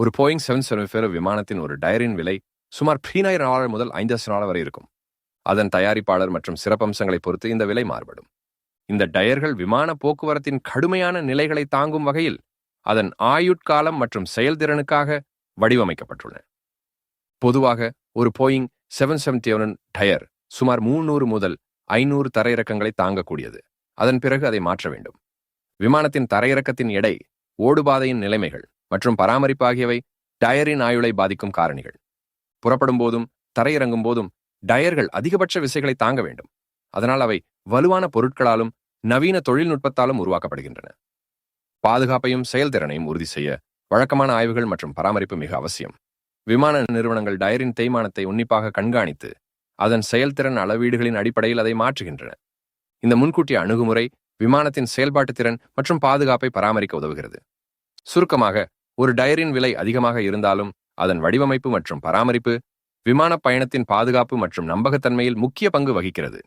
ஒரு போயிங் 777 விமானத்தின் ஒரு டயரின் விலை சுமார் $3,000 முதல் $5,000 வரை இருக்கும். அதன் தயாரிப்பாளர் மற்றும் சிறப்பம்சங்களை பொறுத்து இந்த விலை மாறுபடும். இந்த டயர்கள் விமான போக்குவரத்தின் கடுமையான நிலைகளை தாங்கும் வகையில் அதன் ஆயுட்காலம் மற்றும் செயல்திறனுக்காக வடிவமைக்கப்பட்டுள்ளன. பொதுவாக ஒரு போயிங் 777 டயர் சுமார் 300 முதல் 500 தரையிறக்கங்களை தாங்கக்கூடியது. அதன் பிறகு அதை மாற்ற வேண்டும். விமானத்தின் தரையிறக்கத்தின் எடை, ஓடுபாதையின் நிலைமைகள் மற்றும் பராமரிப்பு ஆகியவை டயரின் ஆயுளை பாதிக்கும் காரணிகள். புறப்படும் போதும் தரையிறங்கும் போதும் டயர்கள் அதிகபட்ச விசைகளை தாங்க வேண்டும். அதனால் அவை வலுவான பொருட்களாலும் நவீன தொழில்நுட்பத்தாலும் உருவாக்கப்படுகின்றன. பாதுகாப்பையும் செயல்திறனையும் உறுதி செய்ய வழக்கமான ஆய்வுகள் மற்றும் பராமரிப்பு மிக அவசியம். விமான நிறுவனங்கள் டயரின் தேய்மானத்தை உன்னிப்பாக கண்காணித்து அதன் செயல்திறன் அளவீடுகளின் அடிப்படையில் அதை மாற்றுகின்றன. இந்த முன்கூட்டிய அணுகுமுறை விமானத்தின் செயல்பாட்டு திறன் மற்றும் பாதுகாப்பை பராமரிக்க உதவுகிறது. சுருக்கமாக, ஒரு டயரின் விலை அதிகமாக இருந்தாலும் அதன் வடிவமைப்பு மற்றும் பராமரிப்பு விமான பயணத்தின் பாதுகாப்பு மற்றும் நம்பகத்தன்மையில் முக்கிய பங்கு வகிக்கிறது.